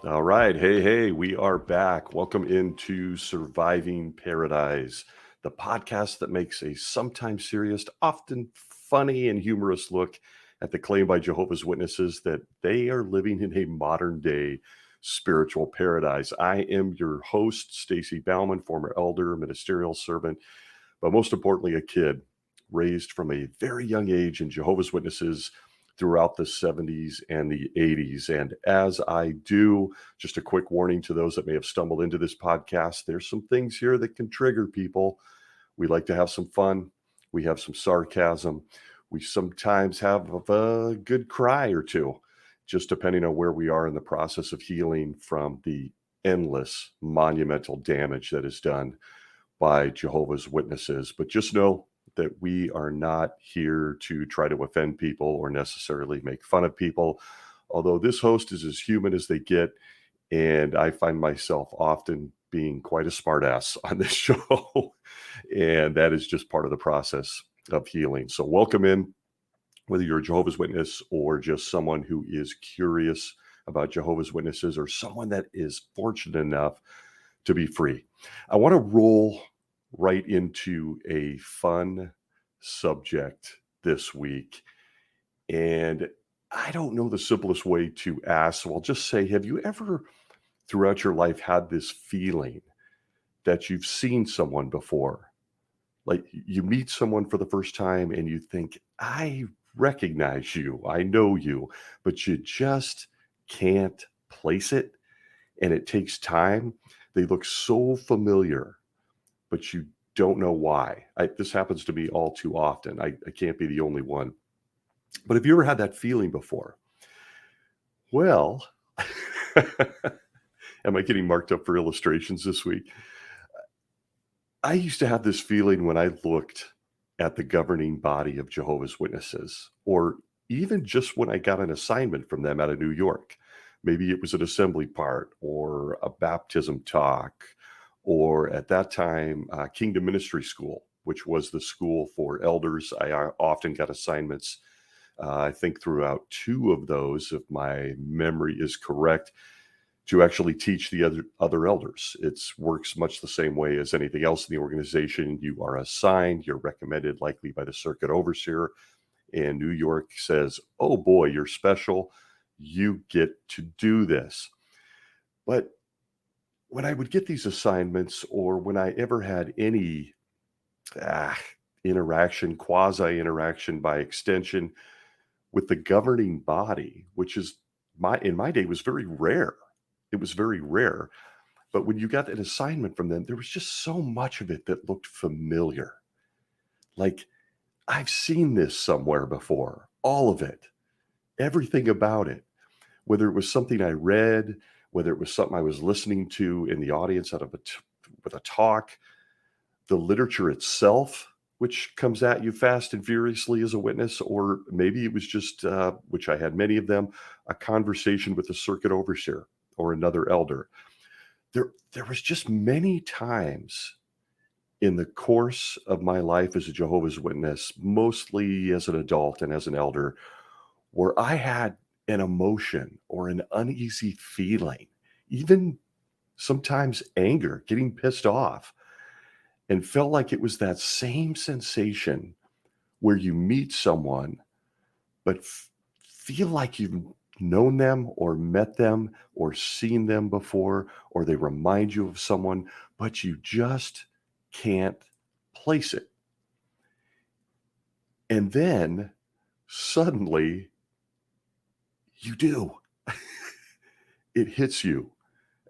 All right. Hey, we are back. Welcome into Surviving Paradise, the podcast that makes a sometimes serious, often funny and humorous look at the claim by Jehovah's Witnesses that they are living in a modern day spiritual paradise. I am your host, Stacy Bauman, former elder, ministerial servant, but most importantly, a kid raised from a very young age in Jehovah's Witnesses throughout the 70s and the 80s. And as I do, just a quick warning to those that may have stumbled into this podcast, there's some things here that can trigger people. We like to have some fun. We have some sarcasm. We sometimes have a good cry or two, just depending on where we are in the process of healing from the endless monumental damage that is done by Jehovah's Witnesses. But just know that we are not here to try to offend people or necessarily make fun of people. Although this host is as human as they get, and I find myself often being quite a smartass on this show, and that is just part of the process of healing. So welcome in, whether you're a Jehovah's Witness or just someone who is curious about Jehovah's Witnesses or someone that is fortunate enough to be free. I want to roll right into a fun subject this week. And I don't know the simplest way to ask, so I'll just say, have you ever throughout your life had this feeling that you've seen someone before? Like you meet someone for the first time and you think, I recognize you, I know you, but you just can't place it. And it takes time. They look so familiar, but you don't know why. This happens to me all too often. I can't be the only one. But have you ever had that feeling before? Well, am I getting marked up for illustrations this week? I used to have this feeling when I looked at the governing body of Jehovah's Witnesses, or even just when I got an assignment from them out of New York. Maybe it was an assembly part or a baptism talk, or at that time, Kingdom Ministry School, which was the school for elders. I often got assignments, I think throughout two of those, if my memory is correct, to actually teach the other elders. It works much the same way as anything else in the organization. You are assigned, you're recommended likely by the circuit overseer, and New York says, oh boy, you're special. You get to do this. But when I would get these assignments, or when I ever had any interaction, quasi-interaction by extension with the governing body, which is in my day was very rare. It was very rare. But when you got an assignment from them, there was just so much of it that looked familiar. Like, I've seen this somewhere before, all of it, everything about it, whether it was something I read, whether it was something I was listening to in the audience with a talk, the literature itself, which comes at you fast and furiously as a witness, or maybe it was just, which I had many of them, a conversation with a circuit overseer or another elder. There was just many times in the course of my life as a Jehovah's Witness, mostly as an adult and as an elder, where I had an emotion or an uneasy feeling, even sometimes anger, getting pissed off, and felt like it was that same sensation where you meet someone, but feel like you've known them or met them or seen them before, or they remind you of someone, but you just can't place it. And then suddenly you do. It hits you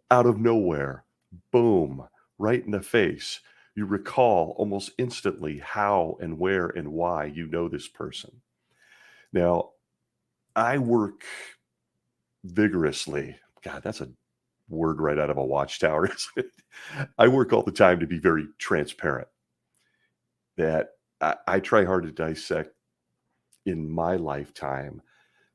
out of nowhere. Boom, right in the face. You recall almost instantly how and where and why you know this person. Now, I work vigorously. God, that's a word right out of a watchtower, isn't it? I work all the time to be very transparent. That I try hard to dissect in my lifetime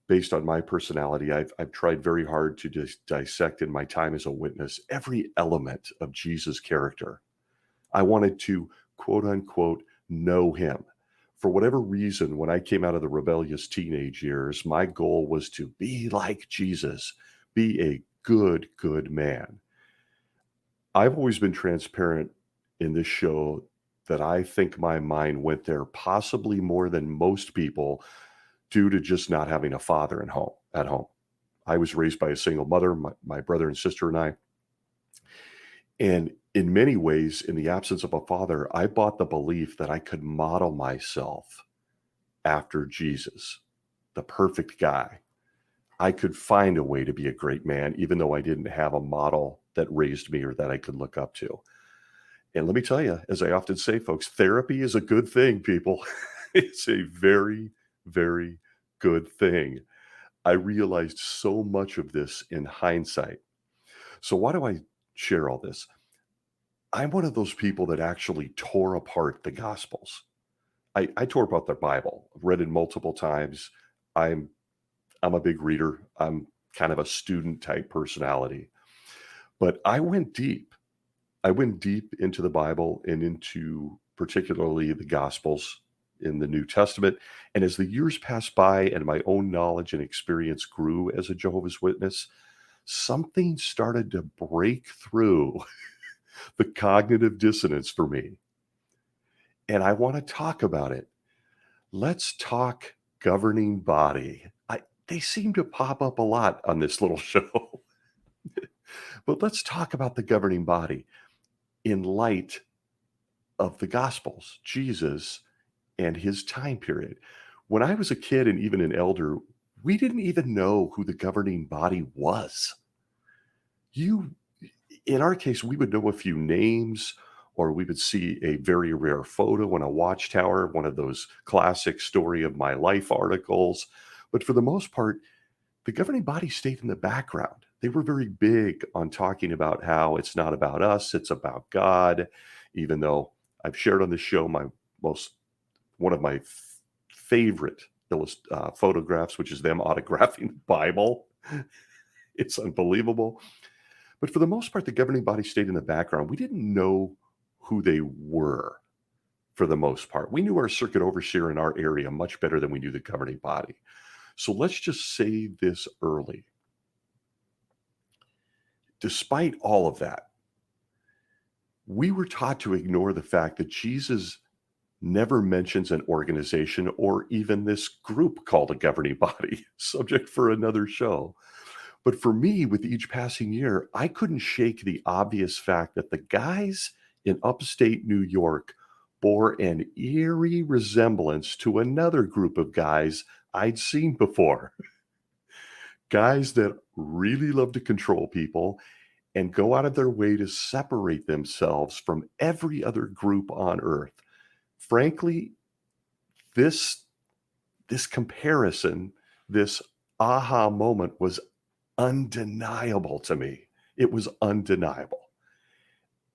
based on my personality. I've tried very hard to just dissect in my time as a witness every element of Jesus' character. I wanted to, quote unquote, know him. For whatever reason, when I came out of the rebellious teenage years, my goal was to be like Jesus, be a good, good man. I've always been transparent in this show that I think my mind went there possibly more than most people due to just not having a father at home. I was raised by a single mother, my brother and sister and I. And in many ways, in the absence of a father, I bought the belief that I could model myself after Jesus, the perfect guy. I could find a way to be a great man, even though I didn't have a model that raised me or that I could look up to. And let me tell you, as I often say, folks, therapy is a good thing, people. It's a very, very good thing. I realized so much of this in hindsight. So why do I share all this? I'm one of those people that actually tore apart the Gospels. I tore apart the Bible. I've read it multiple times. I'm a big reader. I'm kind of a student type personality. But I went deep. I went deep into the Bible and into particularly the Gospels in the New Testament. And as the years passed by and my own knowledge and experience grew as a Jehovah's Witness, something started to break through the cognitive dissonance for me. And I want to talk about it. Let's talk governing body. They seem to pop up a lot on this little show. But let's talk about the governing body in light of the Gospels, Jesus and his time period. When I was a kid and even an elder, we didn't even know who the governing body was. In our case, we would know a few names, or we would see a very rare photo in a watchtower, one of those classic story of my life articles. But for the most part, the governing body stayed in the background. They were very big on talking about how it's not about us, it's about God, even though I've shared on the show one of my favorite photographs, which is them autographing the Bible. It's unbelievable. But for the most part, the governing body stayed in the background. We didn't know who they were for the most part. We knew our circuit overseer in our area much better than we knew the governing body. So let's just say this early. Despite all of that, we were taught to ignore the fact that Jesus never mentions an organization or even this group called a governing body, subject for another show. But for me, with each passing year, I couldn't shake the obvious fact that the guys in upstate New York bore an eerie resemblance to another group of guys I'd seen before. Guys that really love to control people and go out of their way to separate themselves from every other group on earth. Frankly, this comparison, this aha moment was undeniable to me. It was undeniable.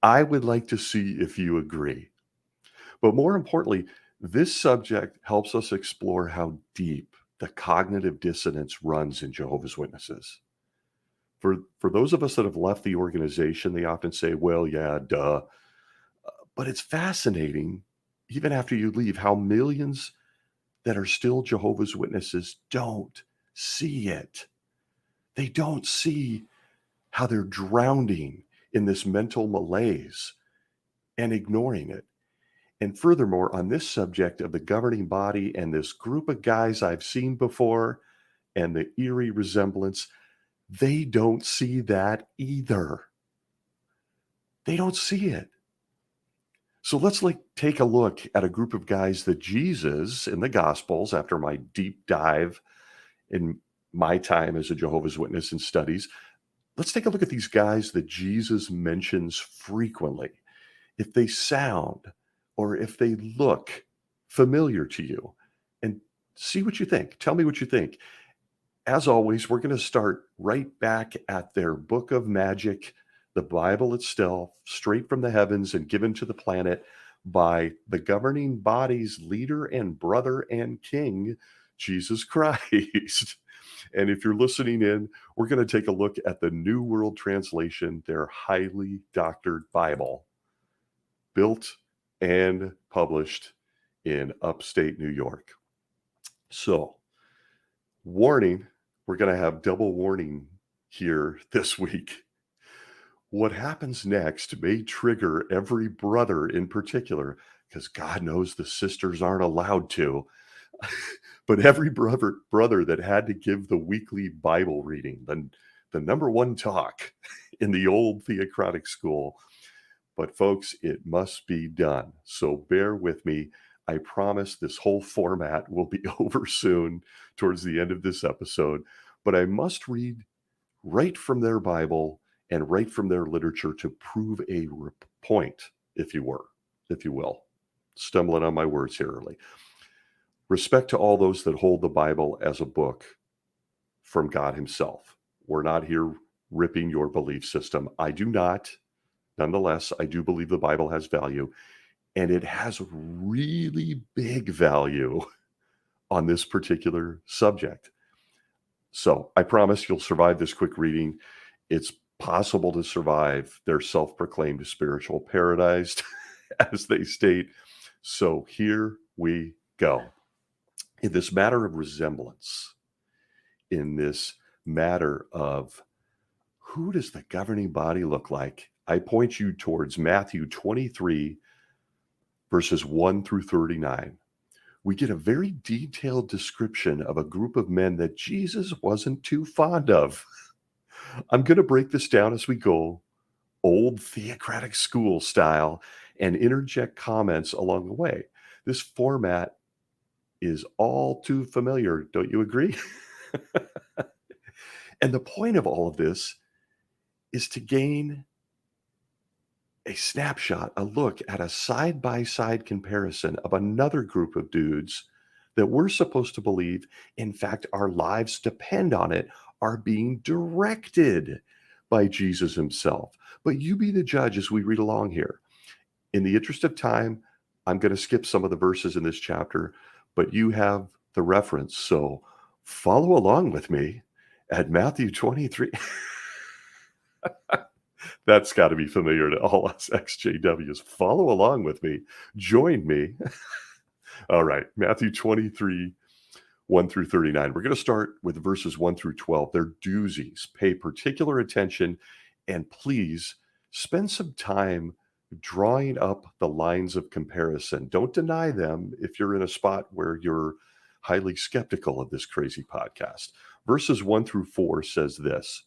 I would like to see if you agree. But more importantly, this subject helps us explore how deep the cognitive dissonance runs in Jehovah's Witnesses. For those of us that have left the organization, they often say, well, yeah, duh. But it's fascinating, even after you leave, how millions that are still Jehovah's Witnesses don't see it. They don't see how they're drowning in this mental malaise and ignoring it. And furthermore, on this subject of the governing body and this group of guys I've seen before and the eerie resemblance, they don't see that either. They don't see it. So let's take a look at a group of guys that Jesus in the Gospels, after my deep dive in my time as a Jehovah's Witness and studies, let's take a look at these guys that Jesus mentions frequently. If they sound or if they look familiar to you, and see what you think. Tell me what you think. As always, we're going to start right back at their book of magic, the Bible itself, straight from the heavens and given to the planet by the governing body's leader and brother and king, Jesus Christ. And if you're listening in, we're going to take a look at the New World Translation, their highly doctored Bible, built and published in upstate New York. So, warning, we're going to have double warning here this week. What happens next may trigger every brother in particular, because God knows the sisters aren't allowed to. But every brother that had to give the weekly Bible reading, the number one talk in the old theocratic school. But folks, it must be done. So bear with me. I promise this whole format will be over soon towards the end of this episode. But I must read right from their Bible and right from their literature to prove a point, if you will. Stumbling on my words here early. Respect to all those that hold the Bible as a book from God himself. We're not here ripping your belief system. I do not. Nonetheless, I do believe the Bible has value, and it has really big value on this particular subject. So I promise you'll survive this quick reading. It's possible to survive their self-proclaimed spiritual paradise, as they state. So here we go. In this matter of resemblance, in this matter of who does the governing body look like, I point you towards Matthew 23, verses 1 through 39. We get a very detailed description of a group of men that Jesus wasn't too fond of. I'm going to break this down as we go, old theocratic school style, and interject comments along the way. This format is all too familiar, don't you agree? And the point of all of this is to gain a snapshot, a look at a side-by-side comparison of another group of dudes that we're supposed to believe, in fact, our lives depend on it, are being directed by Jesus himself. But you be the judge as we read along here. In the interest of time, I'm going to skip some of the verses in this chapter, but you have the reference. So follow along with me at Matthew 23. That's got to be familiar to all us XJWs. Follow along with me. Join me. All right, Matthew 23, 1 through 39. We're going to start with verses 1 through 12. They're doozies. Pay particular attention, and please spend some time drawing up the lines of comparison. Don't deny them if you're in a spot where you're highly skeptical of this crazy podcast. Verses 1 through 4 says this,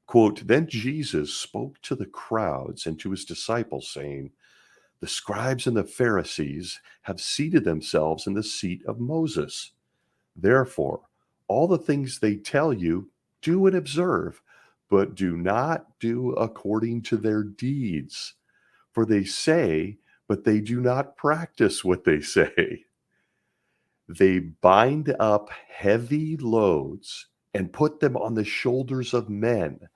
quote, "Then Jesus spoke to the crowds and to his disciples, saying, 'The scribes and the Pharisees have seated themselves in the seat of Moses. Therefore, all the things they tell you, do and observe, but do not do according to their deeds. For they say, but they do not practice what they say. They bind up heavy loads and put them on the shoulders of men,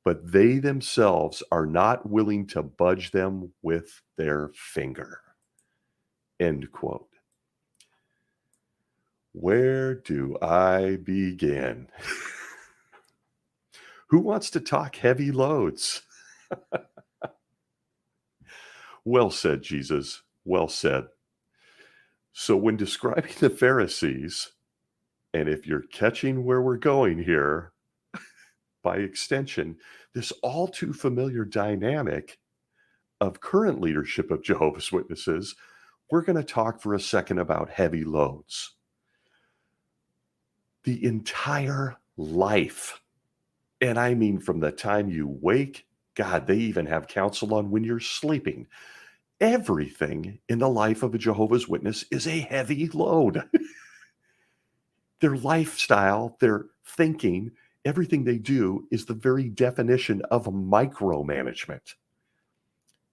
but they themselves are not willing to budge them with their finger.'" End quote. Where do I begin? Who wants to talk heavy loads? Well said, Jesus. Well said. So when describing the Pharisees, and if you're catching where we're going here, by extension, this all too familiar dynamic of current leadership of Jehovah's Witnesses, we're going to talk for a second about heavy loads. The entire life, and I mean from the time you wake, God, they even have counsel on when you're sleeping. Everything in the life of a Jehovah's Witness is a heavy load. Their lifestyle, their thinking, everything they do is the very definition of micromanagement.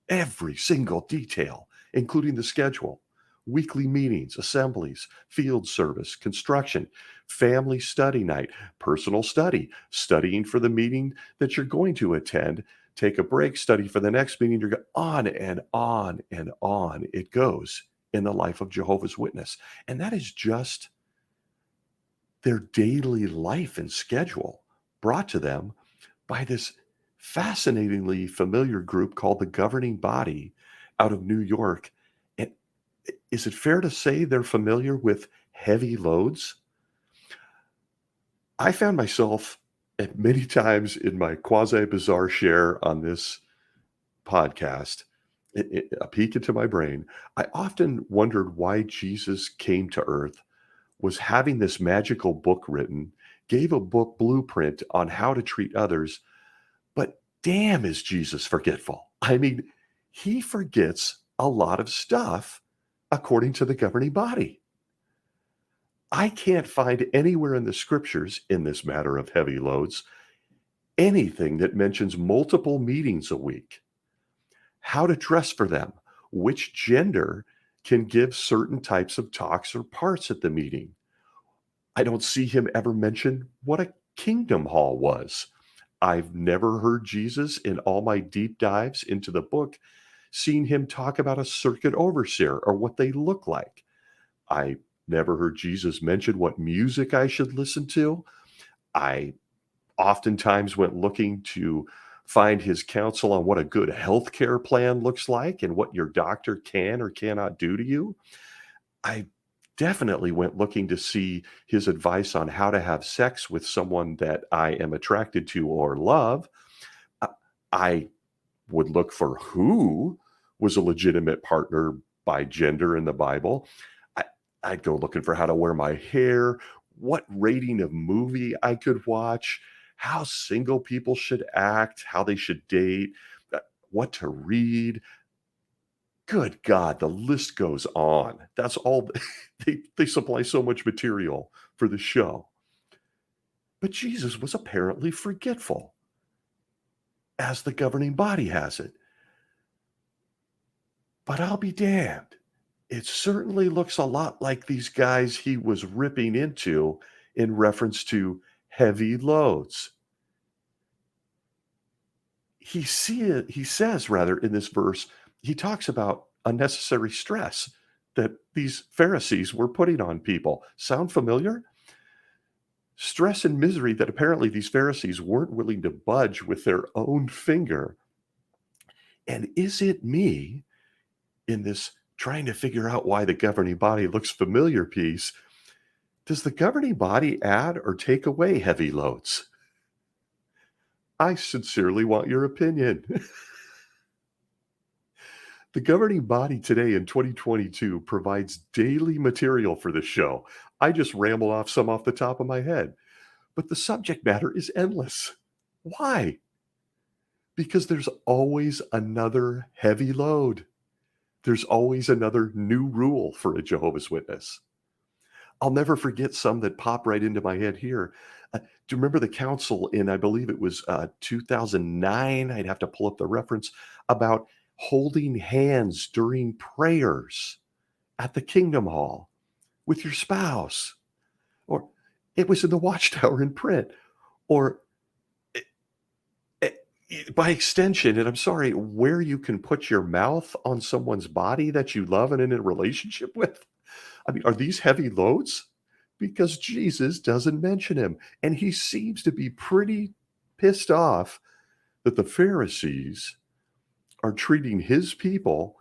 Every single detail, including the schedule, weekly meetings, assemblies, field service, construction, family study night, personal study, studying for the meeting that you're going to attend, take a break, study for the next meeting. You're on and on and on it goes in the life of Jehovah's Witness. And that is just their daily life and schedule brought to them by this fascinatingly familiar group called the governing body out of New York. And is it fair to say they're familiar with heavy loads? I found myself And many times in my quasi-bizarre share on this podcast, a peek into my brain, I often wondered why Jesus came to earth, was having this magical book written, gave a book blueprint on how to treat others, but damn is Jesus forgetful. I mean, he forgets a lot of stuff according to the governing body. I can't find anywhere in the scriptures in this matter of heavy loads anything that mentions multiple meetings a week, how to dress for them, which gender can give certain types of talks or parts at the meeting. I don't see him ever mention what a kingdom hall was. I've never heard Jesus in all my deep dives into the book seen him talk about a circuit overseer or what they look like. I never heard Jesus mention what music I should listen to. I oftentimes went looking to find his counsel on what a good healthcare plan looks like and what your doctor can or cannot do to you. I definitely went looking to see his advice on how to have sex with someone that I am attracted to or love. I I would look for who was a legitimate partner by gender in the Bible. I, I'd go looking for how to wear my hair, what rating of movie I could watch, how single people should act, how they should date, what to read. Good God, the list goes on. That's all. They supply so much material for the show. But Jesus was apparently forgetful, as the governing body has it. But I'll be damned. It certainly looks a lot like these guys he was ripping into in reference to heavy loads. He says rather in this verse, he talks about unnecessary stress that these Pharisees were putting on people. Sound familiar? Stress and misery that apparently these Pharisees weren't willing to budge with their own finger. And is it me in this trying to figure out why the governing body looks familiar piece? Does the governing body add or take away heavy loads? I sincerely want your opinion. The governing body today in 2022 provides daily material for the show. I just ramble off some off the top of my head, but the subject matter is endless. Why? Because there's always another heavy load. There's always another new rule for a Jehovah's Witness. I'll never forget some that pop right into my head here. Do you remember the council in, I believe it was 2009? I'd have to pull up the reference about holding hands during prayers at the Kingdom Hall with your spouse. Or it was in the Watchtower in print. Or by extension, and I'm sorry, where you can put your mouth on someone's body that you love and in a relationship with. I mean, are these heavy loads? Because Jesus doesn't mention him. And he seems to be pretty pissed off that the Pharisees are treating his people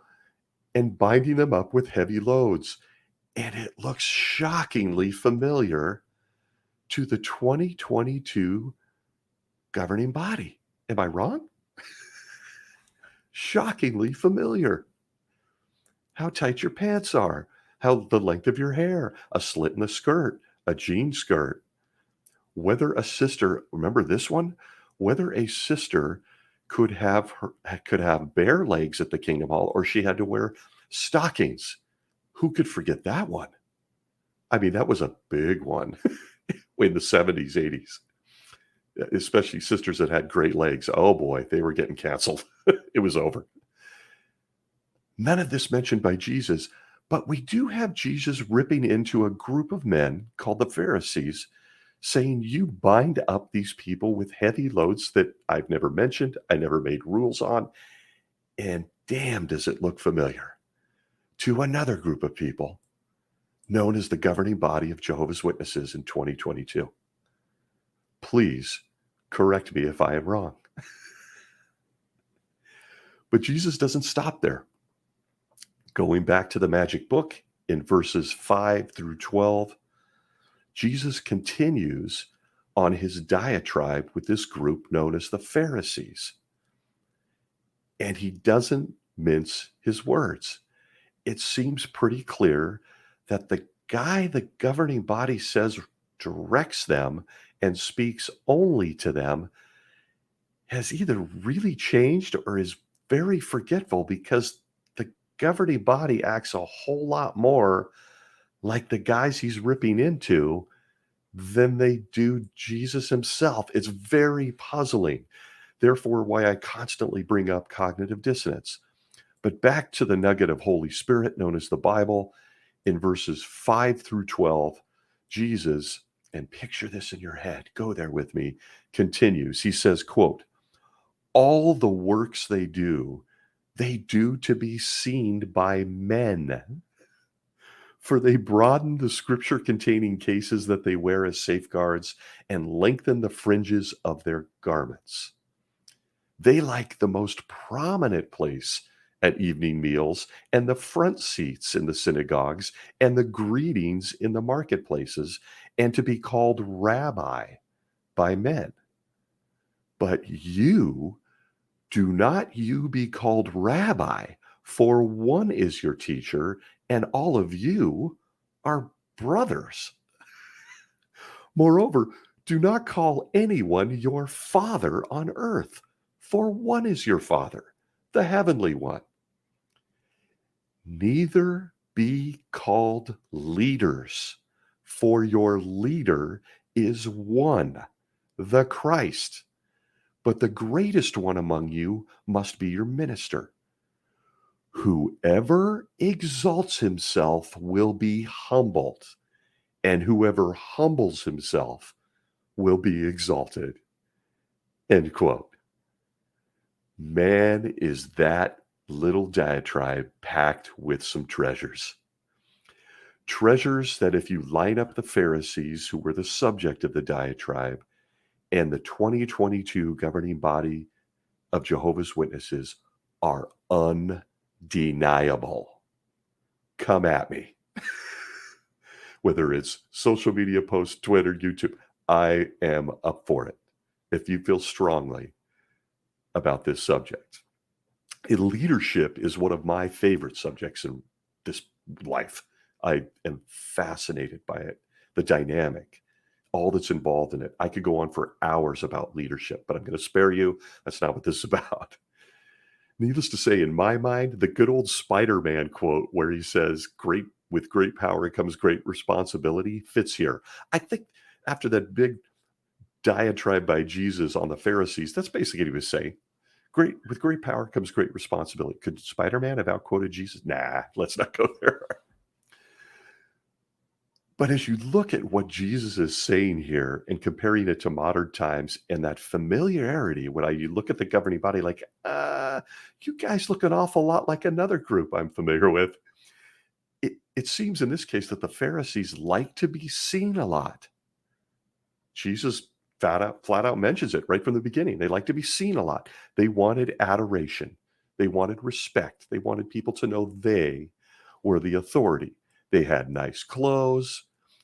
and binding them up with heavy loads. And it looks shockingly familiar to the 2022 governing body. Am I wrong? Shockingly familiar. How tight your pants are, how the length of your hair, a slit in the skirt, a jean skirt. Whether a sister, remember this one? Whether a sister could have bare legs at the Kingdom Hall or she had to wear stockings. Who could forget that one? I mean, that was a big one in the 70s, 80s. Especially sisters that had great legs. Oh boy, they were getting canceled. It was over. None of this mentioned by Jesus, but we do have Jesus ripping into a group of men called the Pharisees, saying, you bind up these people with heavy loads that I've never mentioned, I never made rules on, and damn, does it look familiar to another group of people known as the governing body of Jehovah's Witnesses in 2022. Please correct me if I am wrong. But Jesus doesn't stop there. Going back to the magic book in verses 5 through 12, Jesus continues on his diatribe with this group known as the Pharisees. And he doesn't mince his words. It seems pretty clear that the guy the governing body says directs them and speaks only to them has either really changed or is very forgetful, because the governing body acts a whole lot more like the guys he's ripping into than they do Jesus himself. It's very puzzling. Therefore, why I constantly bring up cognitive dissonance. But back to the nugget of Holy Spirit known as the Bible, in verses 5 through 12, Jesus, and picture this in your head, go there with me, continues. He says, quote, all the works they do to be seen by men. For they broaden the scripture-containing cases that they wear as safeguards and lengthen the fringes of their garments. They like the most prominent place at evening meals and the front seats in the synagogues and the greetings in the marketplaces, and to be called rabbi by men. But you, do not you be called rabbi, for one is your teacher, and all of you are brothers. Moreover, do not call anyone your father on earth, for one is your Father, the heavenly one. Neither be called leaders, for your leader is one, the Christ. But the greatest one among you must be your minister. Whoever exalts himself will be humbled, and whoever humbles himself will be exalted. End quote. Man, is that little diatribe packed with some treasures. Treasures that, if you line up the Pharisees, who were the subject of the diatribe, and the 2022 governing body of Jehovah's Witnesses, are undeniable. Come at me. Whether it's social media posts, Twitter, YouTube, I am up for it if you feel strongly about this subject. Leadership is one of my favorite subjects in this life. I am fascinated by it, the dynamic, all that's involved in it. I could go on for hours about leadership, but I'm going to spare you. That's not what this is about. Needless to say, in my mind, the good old Spider-Man quote where he says, with great power comes great responsibility, fits here. I think after that big diatribe by Jesus on the Pharisees, that's basically what he was saying. With great power comes great responsibility. Could Spider-Man have outquoted Jesus? Nah, let's not go there. But as you look at what Jesus is saying here and comparing it to modern times, and that familiarity, when you look at the governing body, like, you guys look an awful lot like another group I'm familiar with. It seems in this case that the Pharisees like to be seen a lot. Jesus flat out mentions it right from the beginning. They like to be seen a lot. They wanted adoration. They wanted respect. They wanted people to know they were the authority. They had nice clothes.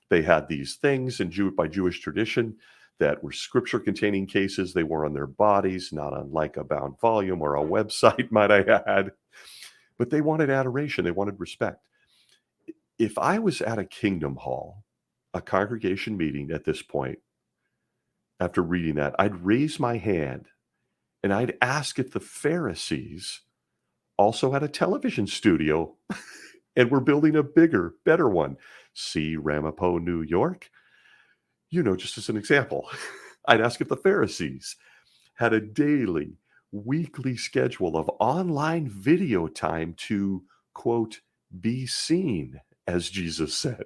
They had these things by Jewish tradition that were scripture-containing cases they wore on their bodies, not unlike a bound volume or a website, might I add. But they wanted adoration. They wanted respect. If I was at a Kingdom Hall, a congregation meeting at this point, after reading that, I'd raise my hand and I'd ask if the Pharisees also had a television studio and were building a bigger, better one. See Ramapo, New York? Just as an example, I'd ask if the Pharisees had a daily, weekly schedule of online video time to, quote, be seen, as Jesus said.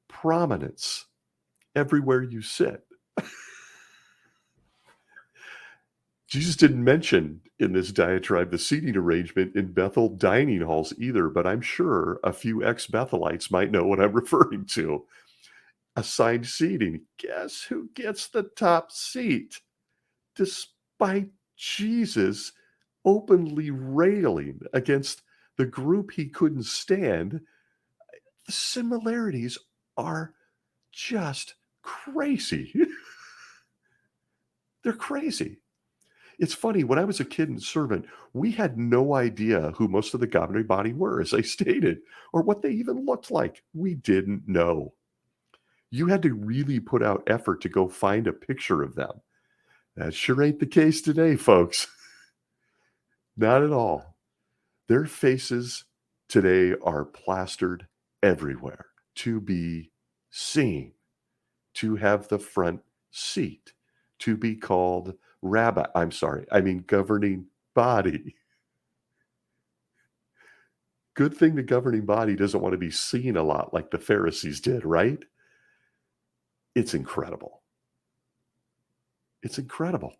Prominence everywhere you sit. Jesus didn't mention in this diatribe the seating arrangement in Bethel dining halls either, but I'm sure a few ex-Bethelites might know what I'm referring to. Assigned seating. Guess who gets the top seat? Despite Jesus openly railing against the group he couldn't stand, the similarities are just crazy. They're crazy. It's funny, when I was a kid and servant, we had no idea who most of the governing body were, as I stated, or what they even looked like. We didn't know. You had to really put out effort to go find a picture of them. That sure ain't the case today, folks. Not at all. Their faces today are plastered everywhere to be seen, to have the front seat, to be called governing body. Good thing the governing body doesn't want to be seen a lot like the Pharisees did, right? It's incredible. It's incredible.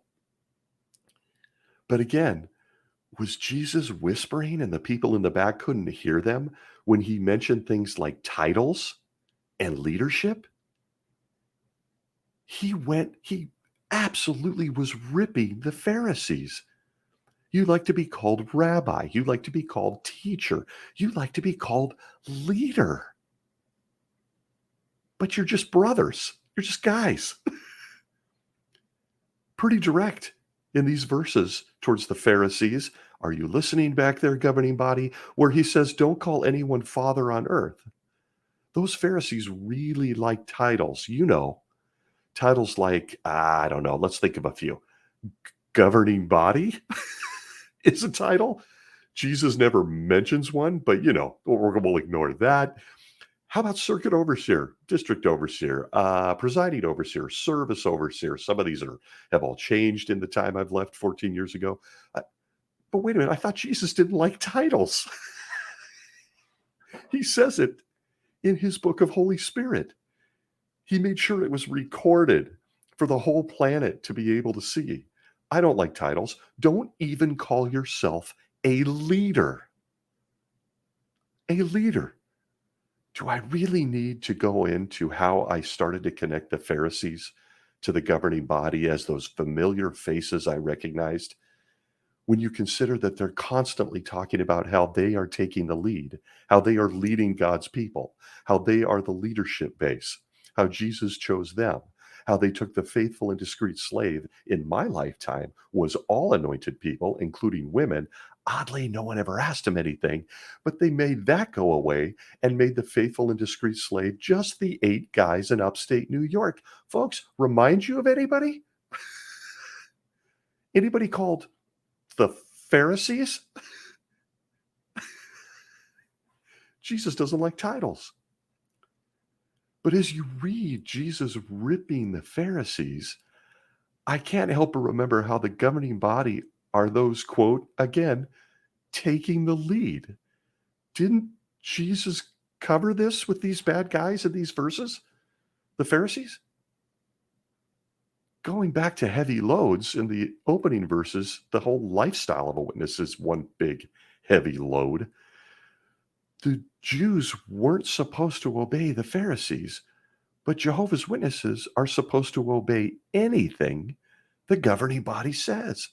But again, was Jesus whispering and the people in the back couldn't hear them when he mentioned things like titles and leadership? He absolutely was ripping the Pharisees. You like to be called rabbi. You like to be called teacher. You like to be called leader. But you're just brothers. You're just guys. Pretty direct in these verses towards the Pharisees. Are you listening back there, governing body? Where he says, don't call anyone father on earth. Those Pharisees really like titles. Titles like, I don't know, let's think of a few. Governing body is a title. Jesus never mentions one, but we'll ignore that. How about circuit overseer, district overseer, presiding overseer, service overseer? Some of these have all changed in the time I've left 14 years ago. But wait a minute, I thought Jesus didn't like titles. He says it in his book of Holy Spirit. He made sure it was recorded for the whole planet to be able to see. I don't like titles. Don't even call yourself a leader. A leader. Do I really need to go into how I started to connect the Pharisees to the governing body as those familiar faces I recognized? When you consider that they're constantly talking about how they are taking the lead, how they are leading God's people, how they are the leadership base, how Jesus chose them, how they took the faithful and discreet slave in my lifetime was all anointed people, including women. Oddly, no one ever asked him anything, but they made that go away and made the faithful and discreet slave just the 8 guys in upstate New York. Folks, remind you of anybody? Anybody called the Pharisees? Jesus doesn't like titles. But as you read Jesus ripping the Pharisees, I can't help but remember how the governing body are those, quote, again, taking the lead. Didn't Jesus cover this with these bad guys in these verses? The Pharisees? Going back to heavy loads in the opening verses, the whole lifestyle of a witness is one big heavy load. The Jews weren't supposed to obey the Pharisees, but Jehovah's Witnesses are supposed to obey anything the governing body says.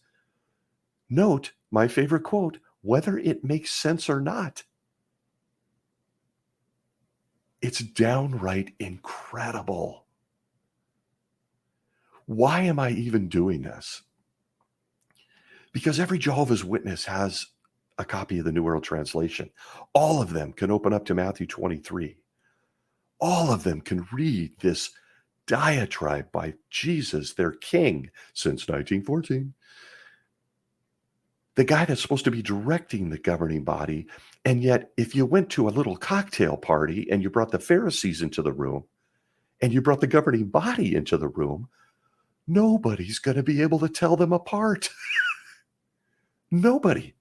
Note my favorite quote, whether it makes sense or not. It's downright incredible. Why am I even doing this? Because every Jehovah's Witness has a copy of the New World Translation. All of them can open up to Matthew 23. All of them can read this diatribe by Jesus, their king, since 1914. The guy that's supposed to be directing the governing body. And yet, if you went to a little cocktail party and you brought the Pharisees into the room and you brought the governing body into the room, nobody's going to be able to tell them apart. Nobody.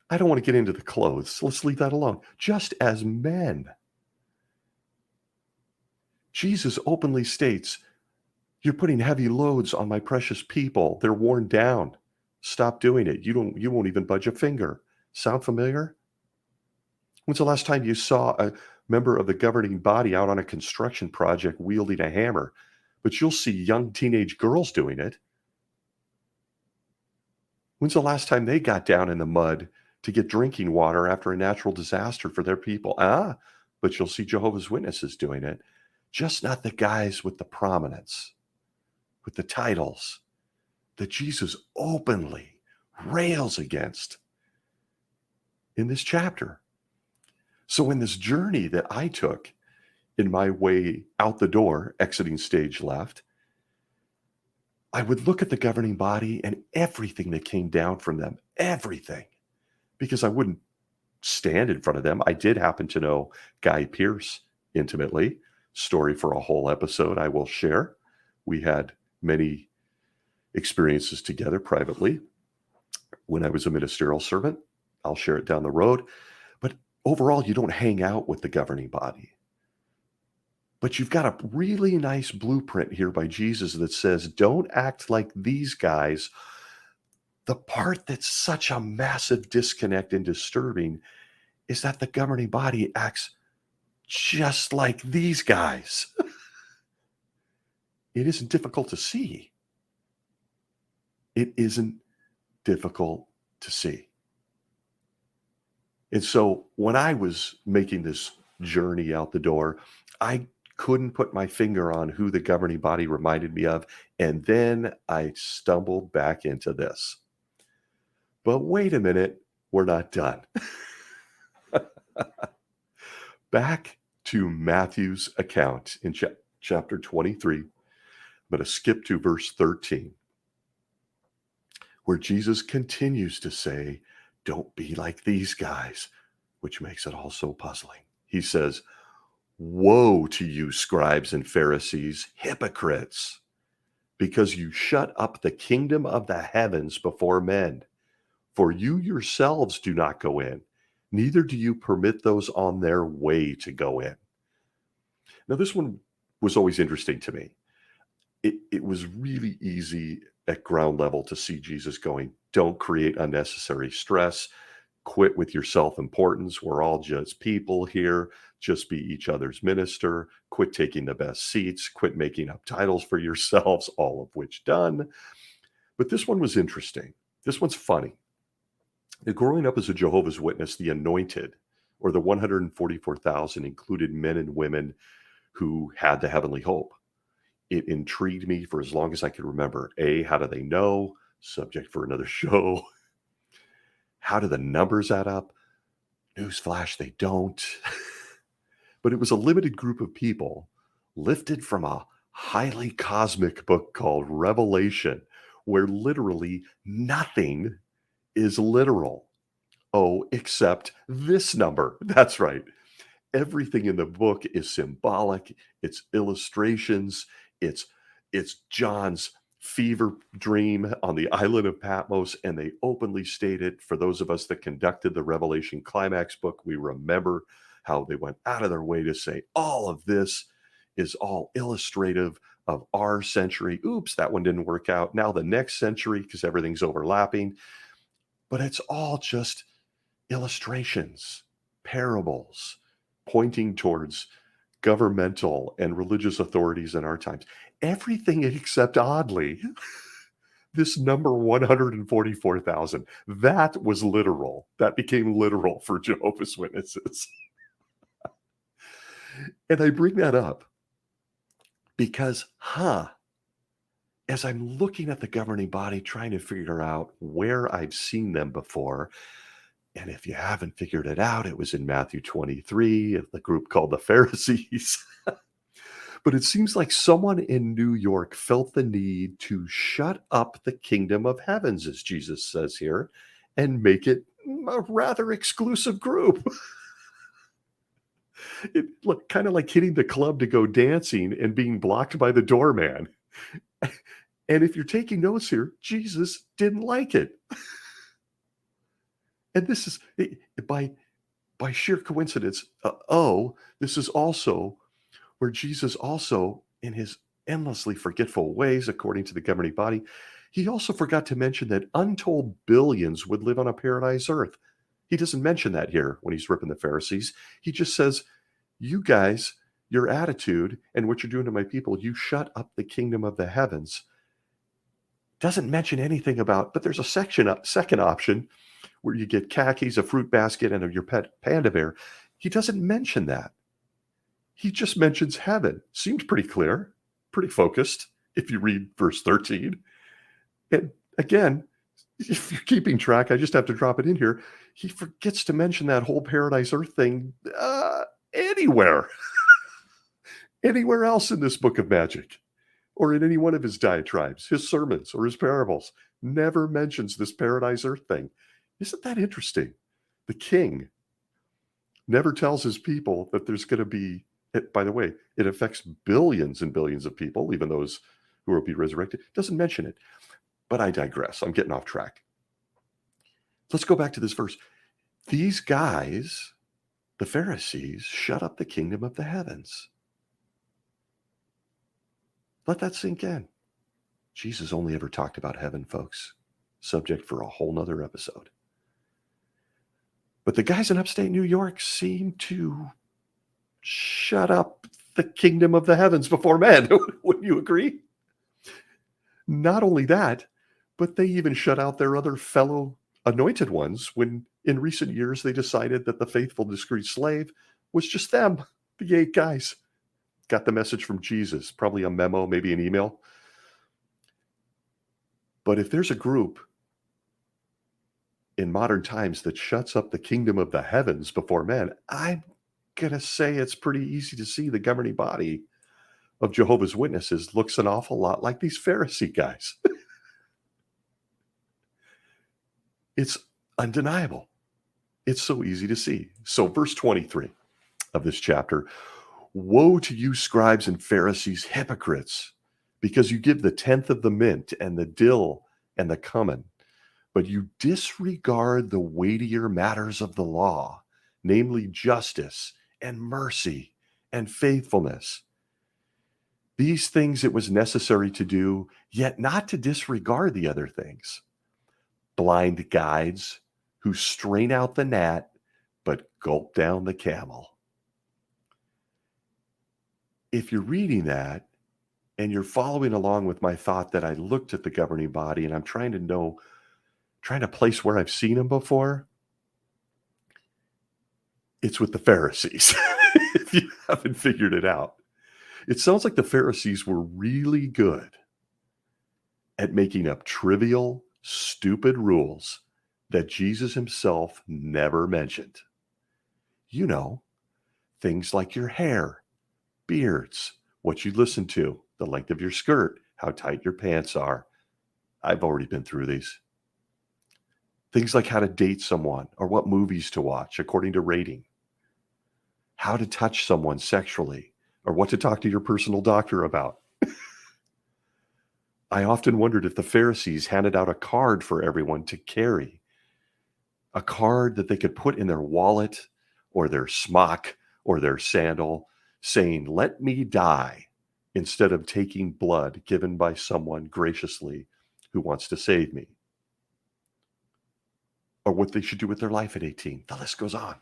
I don't want to get into the clothes. Let's leave that alone. Just as men. Jesus openly states, you're putting heavy loads on my precious people. They're worn down. Stop doing it. You won't even budge a finger. Sound familiar? When's the last time you saw a member of the governing body out on a construction project wielding a hammer? But you'll see young teenage girls doing it. When's the last time they got down in the mud to get drinking water after a natural disaster for their people? But you'll see Jehovah's Witnesses doing it. Just not the guys with the prominence with the titles that Jesus openly rails against in this chapter. So in this journey that I took in my way out the door, exiting stage left, I would look at the governing body and everything that came down from them, everything, because I wouldn't stand in front of them. I did happen to know Guy Pearce intimately. Story for a whole episode I will share. We had many experiences together privately when I was a ministerial servant. I'll share it down the road. But overall, you don't hang out with the governing body. But you've got a really nice blueprint here by Jesus that says, don't act like these guys. The part that's such a massive disconnect and disturbing is that the governing body acts just like these guys. It isn't difficult to see. It isn't difficult to see. And so when I was making this journey out the door, I couldn't put my finger on who the governing body reminded me of. And then I stumbled back into this. But wait a minute, we're not done. Back to Matthew's account in chapter 23. I'm going to skip to verse 13, where Jesus continues to say, don't be like these guys, which makes it all so puzzling. He says, woe to you, scribes and Pharisees, hypocrites, because you shut up the kingdom of the heavens before men. For you yourselves do not go in, neither do you permit those on their way to go in. Now, this one was always interesting to me. It was really easy at ground level to see Jesus going, don't create unnecessary stress, quit with your self-importance. We're all just people here. Just be each other's minister. Quit taking the best seats. Quit making up titles for yourselves, all of which done. But this one was interesting. This one's funny. Now, growing up as a Jehovah's Witness, the anointed, or the 144,000, included men and women who had the heavenly hope. It intrigued me for as long as I could remember. A, how do they know? Subject for another show. How do the numbers add up? Newsflash, they don't. But it was a limited group of people lifted from a highly cosmic book called Revelation, where literally nothing is literal. Oh, except this number. That's right. Everything in the book is symbolic. It's illustrations. It's John's fever dream on the island of Patmos, and they openly state it. For those of us that conducted the Revelation Climax book, we remember how they went out of their way to say all of this is all illustrative of our century. Oops, that one didn't work out. Now the next century, because everything's overlapping. But it's all just illustrations, parables, pointing towards governmental and religious authorities in our times. Everything except, oddly, this number 144,000. That was literal. That became literal for Jehovah's Witnesses. And I bring that up because, as I'm looking at the governing body, trying to figure out where I've seen them before, and if you haven't figured it out, it was in Matthew 23, of the group called the Pharisees. But it seems like someone in New York felt the need to shut up the kingdom of heavens, as Jesus says here, and make it a rather exclusive group. It looked kind of like hitting the club to go dancing and being blocked by the doorman. And if you're taking notes here, Jesus didn't like it. And this is, by sheer coincidence, this is also where Jesus also, in his endlessly forgetful ways, according to the governing body, he also forgot to mention that untold billions would live on a paradise earth. He doesn't mention that here when he's ripping the Pharisees. He just says, you guys, your attitude and what you're doing to my people, you shut up the kingdom of the heavens. Doesn't mention anything about, but there's a second option where you get khakis, a fruit basket, and your pet panda bear. He doesn't mention that. He just mentions heaven. Seemed pretty clear, pretty focused if you read verse 13. And again, if you're keeping track, I just have to drop it in here. He forgets to mention that whole paradise earth thing anywhere. Anywhere else in this book of magic, or in any one of his diatribes, his sermons, or his parables, never mentions this paradise earth thing. Isn't that interesting? The king never tells his people that there's going to be, by the way, it affects billions and billions of people, even those who will be resurrected. Doesn't mention it. But I digress. I'm getting off track. Let's go back to this verse. These guys, the Pharisees, shut up the kingdom of the heavens. Let that sink in. Jesus only ever talked about heaven, folks. Subject for a whole nother episode. But the guys in upstate New York seem to shut up the kingdom of the heavens before men. Wouldn't you agree? Not only that, but they even shut out their other fellow anointed ones when in recent years they decided that the faithful, discreet slave was just them, the 8 guys. Got the message from Jesus, probably a memo, maybe an email. But if there's a group in modern times that shuts up the kingdom of the heavens before men, I'm going to say it's pretty easy to see the governing body of Jehovah's Witnesses looks an awful lot like these Pharisee guys. It's undeniable. It's so easy to see. So verse 23 of this chapter, woe to you, scribes and Pharisees, hypocrites, because you give the 10th of the mint and the dill and the cumin, but you disregard the weightier matters of the law, namely justice and mercy and faithfulness. These things it was necessary to do, yet not to disregard the other things. Blind guides who strain out the gnat, but gulp down the camel. If you're reading that and you're following along with my thought that I looked at the governing body and I'm trying to place where I've seen them before, it's with the Pharisees. If you haven't figured it out, it sounds like the Pharisees were really good at making up trivial, stupid rules that Jesus himself never mentioned. You know, things like your hair, beards, what you listen to, the length of your skirt, how tight your pants are. I've already been through these. Things like how to date someone or what movies to watch according to rating. How to touch someone sexually or what to talk to your personal doctor about. I often wondered if the Pharisees handed out a card for everyone to carry, a card that they could put in their wallet or their smock or their sandal saying, "Let me die," instead of taking blood given by someone graciously who wants to save me. Or what they should do with their life at 18. The list goes on.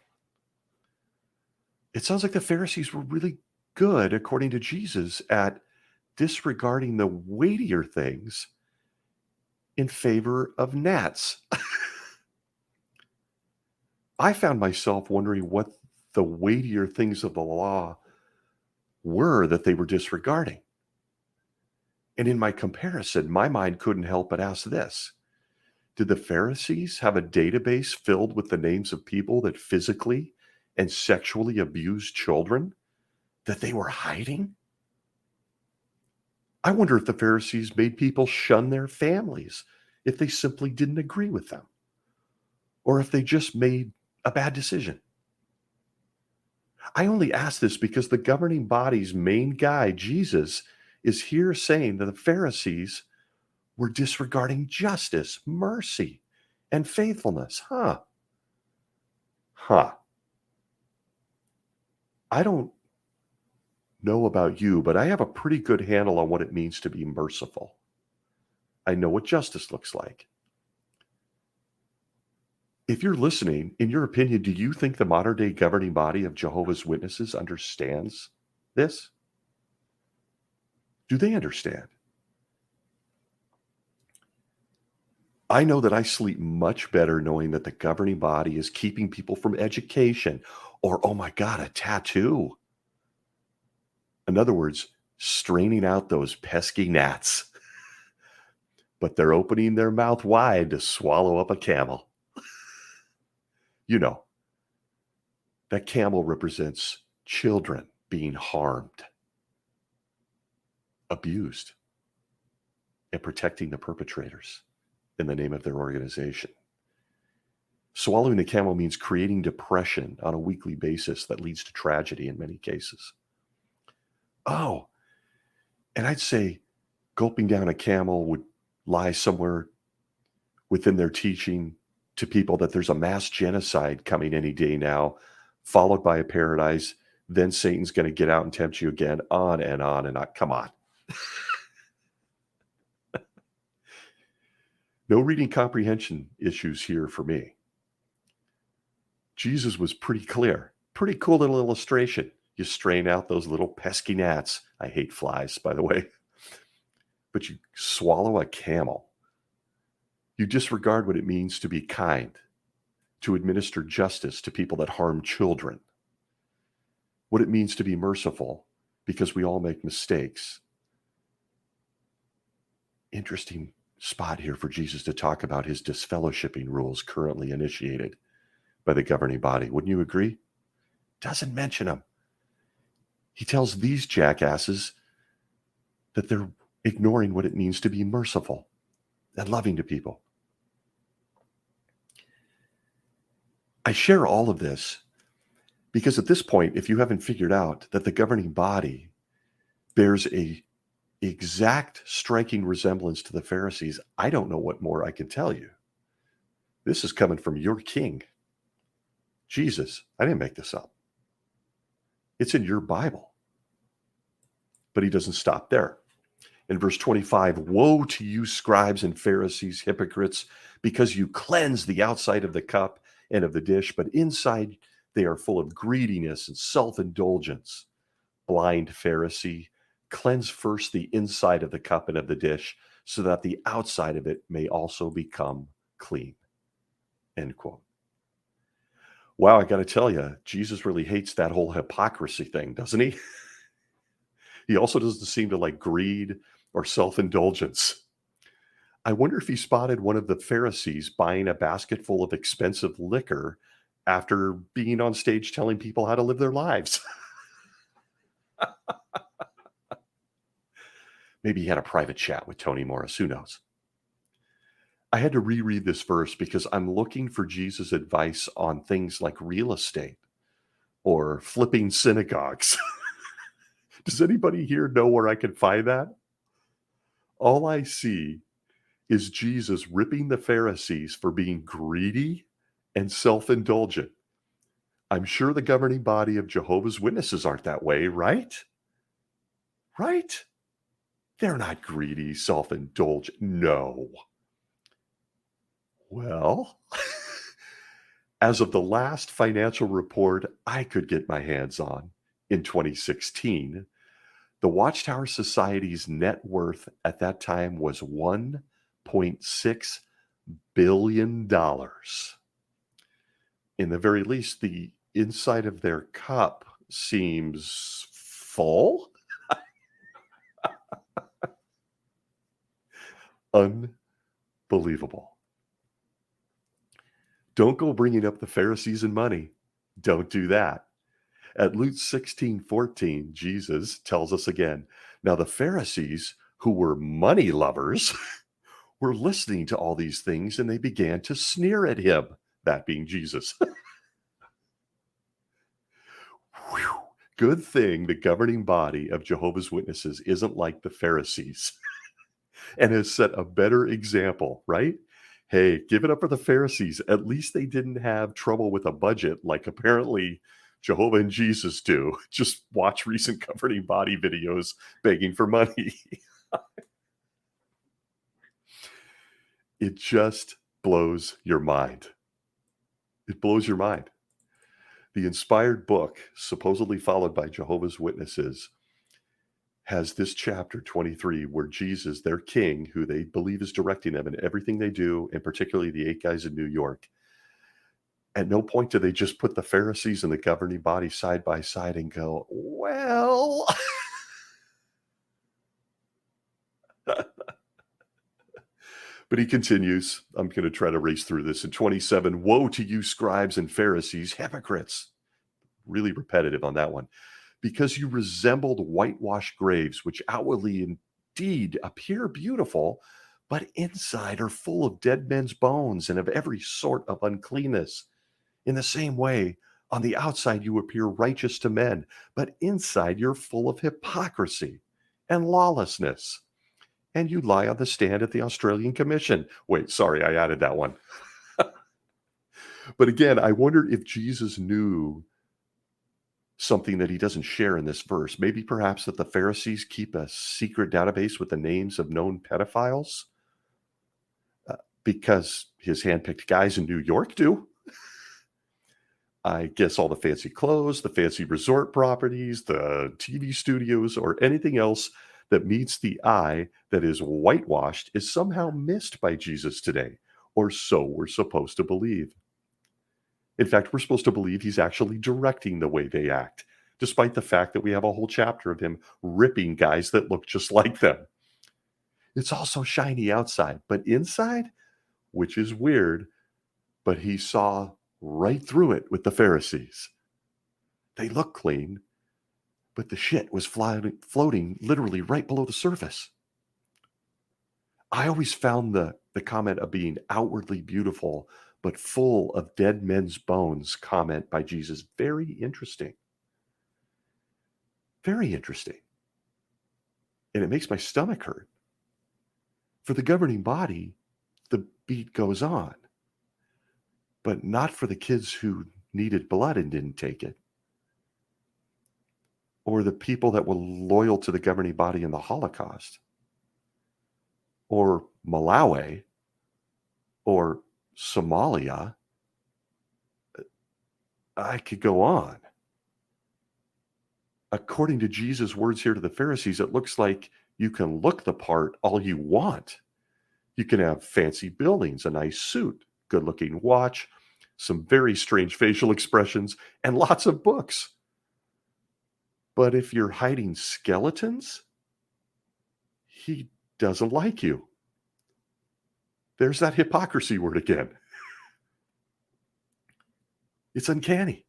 It sounds like the Pharisees were really good, according to Jesus, at disregarding the weightier things in favor of gnats. I found myself wondering what the weightier things of the law were that they were disregarding. And in my comparison, my mind couldn't help but ask this. Did the Pharisees have a database filled with the names of people that physically and sexually abused children that they were hiding? I wonder if the Pharisees made people shun their families if they simply didn't agree with them, or if they just made a bad decision. I only ask this because the governing body's main guy, Jesus, is here saying that the Pharisees were disregarding justice, mercy, and faithfulness. I don't know about you, but I have a pretty good handle on what it means to be merciful. I know what justice looks like. If you're listening, in your opinion, do you think the modern day governing body of Jehovah's Witnesses understands this? Do they understand? I know that I sleep much better knowing that the governing body is keeping people from education or, oh my God, a tattoo. In other words, straining out those pesky gnats, but they're opening their mouth wide to swallow up a camel. You know, that camel represents children being harmed, abused, and protecting the perpetrators in the name of their organization. Swallowing the camel means creating depression on a weekly basis that leads to tragedy in many cases. Oh, and I'd say gulping down a camel would lie somewhere within their teaching to people that there's a mass genocide coming any day now, followed by a paradise. Then Satan's going to get out and tempt you again, on and on and on. Come on. No reading comprehension issues here for me. Jesus was pretty clear. Pretty cool little illustration. You strain out those little pesky gnats. I hate flies, by the way. But you swallow a camel. You disregard what it means to be kind, to administer justice to people that harm children, what it means to be merciful, because we all make mistakes. Interesting spot here for Jesus to talk about his disfellowshipping rules currently initiated by the governing body. Wouldn't you agree? Doesn't mention them. He tells these jackasses that they're ignoring what it means to be merciful and loving to people. I share all of this because at this point, if you haven't figured out that the governing body bears a exact striking resemblance to the Pharisees, I don't know what more I can tell you. This is coming from your king, Jesus. I didn't make this up. It's in your Bible. But he doesn't stop there. In verse 25, woe to you, scribes and Pharisees, hypocrites, because you cleanse the outside of the cup and of the dish, but inside they are full of greediness and self-indulgence. Blind Pharisee, cleanse first the inside of the cup and of the dish, so that the outside of it may also become clean. End quote. Wow, I got to tell you, Jesus really hates that whole hypocrisy thing, doesn't he? He also doesn't seem to like greed or self-indulgence. I wonder if he spotted one of the Pharisees buying a basket full of expensive liquor after being on stage telling people how to live their lives. Maybe he had a private chat with Toni Morris. Who knows? I had to reread this verse because I'm looking for Jesus' advice on things like real estate or flipping synagogues. Does anybody here know where I can find that? All I see is Jesus ripping the Pharisees for being greedy and self-indulgent. I'm sure the governing body of Jehovah's Witnesses aren't that way, right? Right? They're not greedy, self-indulgent. No. Well, as of the last financial report I could get my hands on in 2016, the Watchtower Society's net worth at that time was $1.6 billion. In the very least, the inside of their cup seems full. Unbelievable. Don't go bringing up the Pharisees and money. Don't do that. At Luke 16:14, Jesus tells us again, now the Pharisees, who were money lovers, were listening to all these things and they began to sneer at him, that being Jesus. Whew. Good thing the governing body of Jehovah's Witnesses isn't like the Pharisees and has set a better example, right? Hey, give it up for the Pharisees. At least they didn't have trouble with a budget like apparently Jehovah and Jesus do. Just watch recent governing body videos begging for money. It just blows your mind. It blows your mind. The inspired book, supposedly followed by Jehovah's Witnesses, has this chapter 23 where Jesus, their king, who they believe is directing them in everything they do, and particularly the 8 guys in New York, at no point do they just put the Pharisees and the governing body side by side and go, well, But he continues. I'm going to try to race through this. In 27, woe to you, scribes and Pharisees, hypocrites. Really repetitive on that one. Because you resembled whitewashed graves, which outwardly indeed appear beautiful, but inside are full of dead men's bones and of every sort of uncleanness. In the same way, on the outside you appear righteous to men, but inside you're full of hypocrisy and lawlessness. And you lie on the stand at the Australian Commission. Wait, sorry, I added that one. But again, I wondered if Jesus knew something that he doesn't share in this verse. Maybe perhaps that the Pharisees keep a secret database with the names of known pedophiles because his handpicked guys in New York do. I guess all the fancy clothes, the fancy resort properties, the TV studios, or anything else that meets the eye that is whitewashed is somehow missed by Jesus today, or so we're supposed to believe. In fact, we're supposed to believe he's actually directing the way they act, despite the fact that we have a whole chapter of him ripping guys that look just like them. It's all so shiny outside, but inside, which is weird, but he saw right through it with the Pharisees. They look clean, but the shit was floating literally right below the surface. I always found the comment of being outwardly beautiful, but full of dead men's bones comment by Jesus very interesting. Very interesting. And it makes my stomach hurt. For the governing body, the beat goes on, but not for the kids who needed blood and didn't take it, or the people that were loyal to the governing body in the Holocaust, or Malawi, or Somalia. I could go on. According to Jesus' words here to the Pharisees, it looks like you can look the part all you want. You can have fancy buildings, a nice suit, good-looking watch, some very strange facial expressions, and lots of books. But if you're hiding skeletons, he doesn't like you. There's that hypocrisy word again. It's uncanny.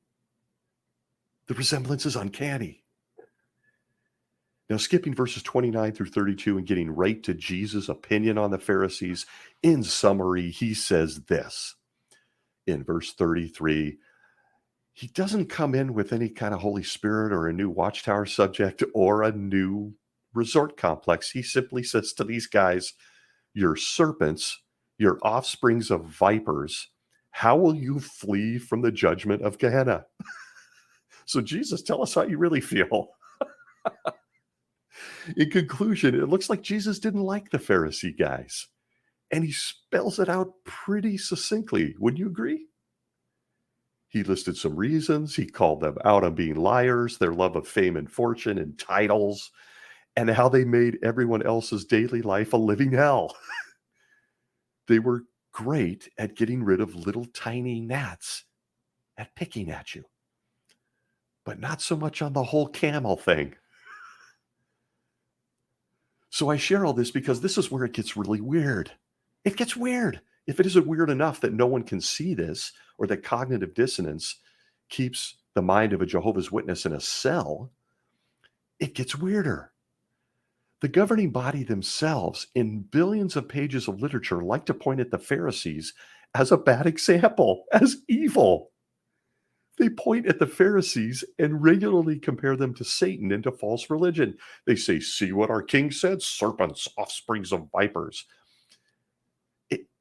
The resemblance is uncanny. Now, skipping verses 29 through 32 and getting right to Jesus' opinion on the Pharisees, in summary, he says this. In verse 33, he doesn't come in with any kind of Holy Spirit or a new Watchtower subject or a new resort complex. He simply says to these guys, you're serpents, you're offsprings of vipers. How will you flee from the judgment of Gehenna? So Jesus, tell us how you really feel. In conclusion, it looks like Jesus didn't like the Pharisee guys. And he spells it out pretty succinctly. Would you agree? He listed some reasons. He called them out on being liars, their love of fame and fortune and titles, and how they made everyone else's daily life a living hell. They were great at getting rid of little tiny gnats, at picking at you, but not so much on the whole camel thing. So I share all this because this is where it gets really weird. It gets weird. If it isn't weird enough that no one can see this, or that cognitive dissonance keeps the mind of a Jehovah's Witness in a cell, it gets weirder. The governing body themselves, in billions of pages of literature, like to point at the Pharisees as a bad example, as evil. They point at the Pharisees and regularly compare them to Satan and to false religion. They say, see what our king said, serpents, offsprings of vipers.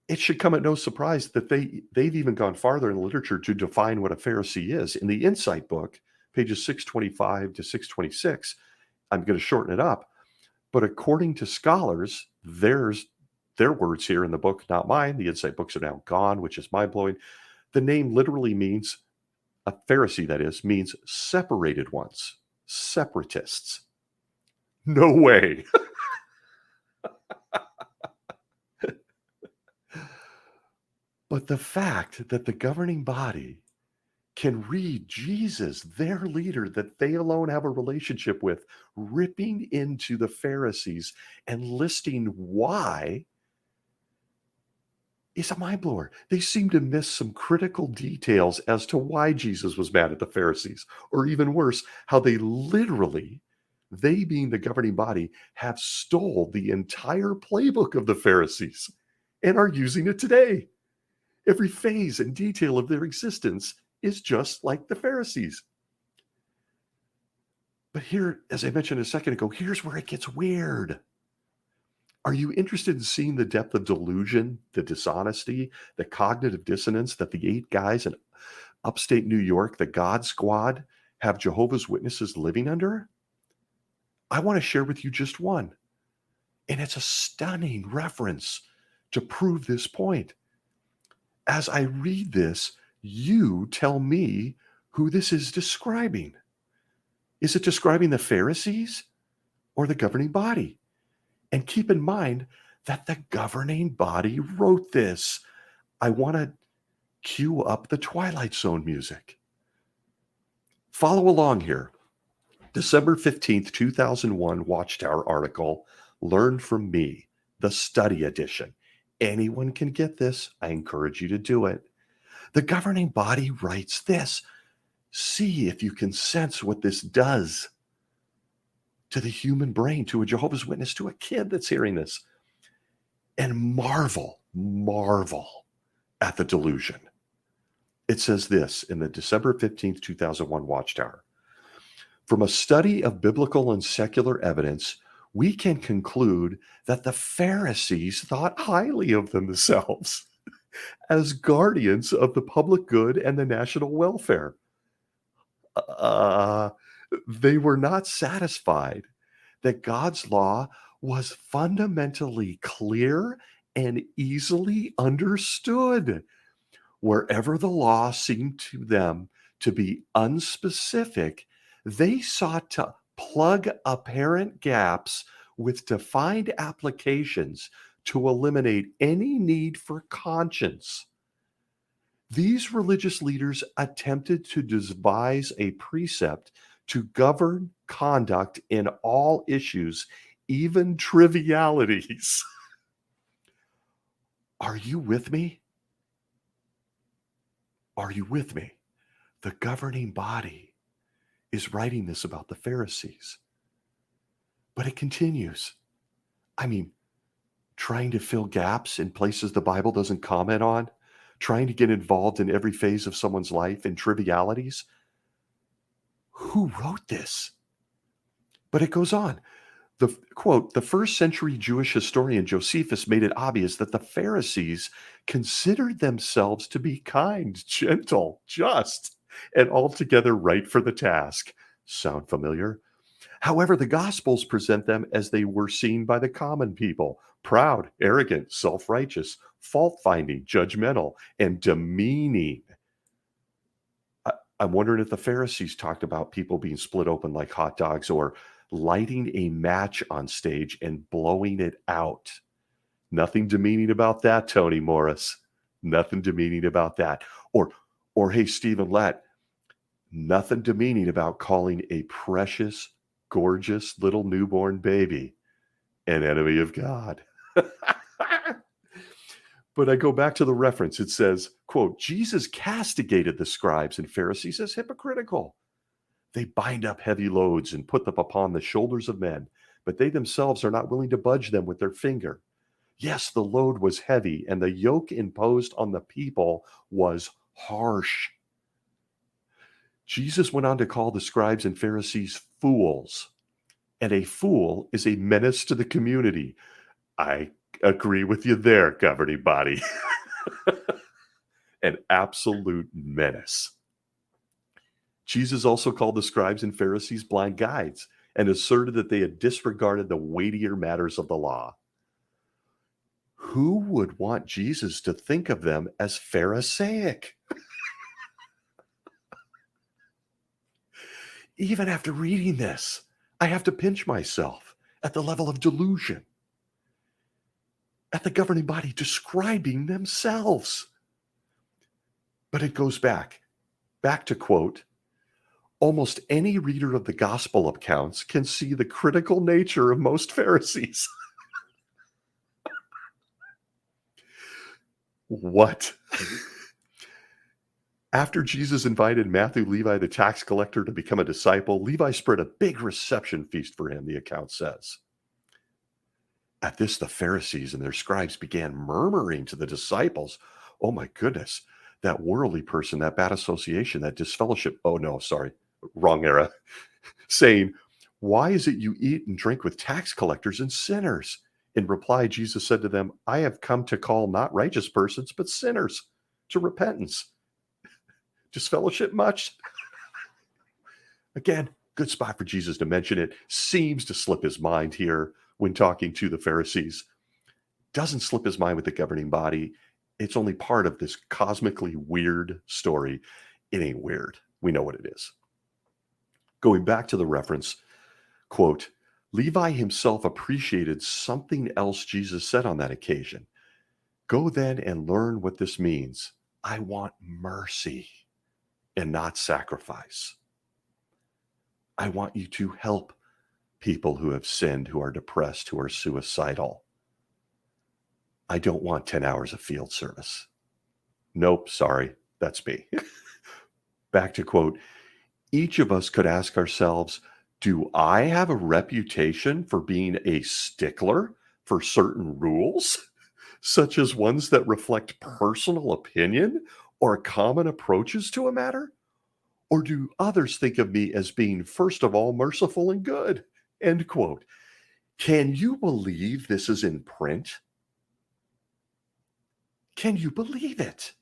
It should come at no surprise that they've even gone farther in literature to define what a Pharisee is. In the Insight book, pages 625 to 626, I'm going to shorten it up, but according to scholars, there's their words here in the book, not mine. The Insight books are now gone, which is mind-blowing. The name literally means, a Pharisee that is, means separated ones, separatists. No way. But the fact that the governing body can read Jesus, their leader that they alone have a relationship with, ripping into the Pharisees and listing why is a mind blower. They seem to miss some critical details as to why Jesus was mad at the Pharisees, or even worse, how they literally, they being the governing body, have stole the entire playbook of the Pharisees and are using it today. Every phase and detail of their existence is just like the Pharisees. But here, as I mentioned a second ago, here's where it gets weird. Are you interested in seeing the depth of delusion, the dishonesty, the cognitive dissonance that the 8 guys in upstate New York, the God Squad, have Jehovah's Witnesses living under? I want to share with you just one. And it's a stunning reference to prove this point. As I read this, you tell me who this is describing. Is it describing the Pharisees or the governing body? And keep in mind that the governing body wrote this. I want to cue up the Twilight Zone music. Follow along here. December 15th, 2001 Watchtower article, Learn From Me, the study edition. Anyone can get this. I encourage you to do it. The governing body writes this. See if you can sense what this does to the human brain, to a Jehovah's Witness, to a kid that's hearing this. And marvel at the delusion. It says this in the December 15th, 2001 Watchtower. From a study of biblical and secular evidence, we can conclude that the Pharisees thought highly of themselves as guardians of the public good and the national welfare. They were not satisfied that God's law was fundamentally clear and easily understood. Wherever the law seemed to them to be unspecific, they sought to plug apparent gaps with defined applications to eliminate any need for conscience. These religious leaders attempted to devise a precept to govern conduct in all issues, even trivialities. Are you with me? Are you with me? The governing body is writing this about the Pharisees. But it continues. I mean, trying to fill gaps in places the Bible doesn't comment on, trying to get involved in every phase of someone's life in trivialities. Who wrote this? But it goes on. The quote, the first century Jewish historian Josephus made it obvious that the Pharisees considered themselves to be kind, gentle, just, and altogether right for the task. Sound familiar? However, the Gospels present them as they were seen by the common people: proud, arrogant, self-righteous, fault-finding, judgmental, and demeaning. I'm wondering if the Pharisees talked about people being split open like hot dogs, or lighting a match on stage and blowing it out. Nothing demeaning about that, Toni Morris. Nothing demeaning about that. Or hey, Stephen Lett, nothing demeaning about calling a precious, gorgeous little newborn baby an enemy of God. But I go back to the reference. It says, quote, Jesus castigated the scribes and Pharisees as hypocritical. They bind up heavy loads and put them upon the shoulders of men, but they themselves are not willing to budge them with their finger. Yes, the load was heavy, and the yoke imposed on the people was harsh. Jesus went on to call the scribes and Pharisees fools, and a fool is a menace to the community. I agree with you there, governing body. An absolute menace. Jesus also called the scribes and Pharisees blind guides and asserted that they had disregarded the weightier matters of the law. Who would want Jesus to think of them as Pharisaic? Even after reading this, I have to pinch myself at the level of delusion, at the governing body describing themselves. But it goes back. Back to quote, almost any reader of the gospel accounts can see the critical nature of most Pharisees. What? After Jesus invited Matthew, Levi, the tax collector, to become a disciple, Levi spread a big reception feast for him, the account says. At this, the Pharisees and their scribes began murmuring to the disciples, oh my goodness, that worldly person, that bad association, that disfellowship, oh no, sorry, wrong era, saying, why is it you eat and drink with tax collectors and sinners? In reply, Jesus said to them, I have come to call not righteous persons, but sinners to repentance. Disfellowship much? Again, good spot for Jesus to mention it. Seems to slip his mind here when talking to the Pharisees. Doesn't slip his mind with the governing body. It's only part of this cosmically weird story. It ain't weird. We know what it is. Going back to the reference, quote, Levi himself appreciated something else Jesus said on that occasion. Go then and learn what this means. I want mercy and not sacrifice. I want you to help people who have sinned, who are depressed, who are suicidal. I don't want 10 hours of field service. Nope, sorry, that's me. Back to quote, each of us could ask ourselves, do I have a reputation for being a stickler for certain rules, such as ones that reflect personal opinion or common approaches to a matter? Or do others think of me as being, first of all, merciful and good? End quote. Can you believe this is in print? Can you believe it?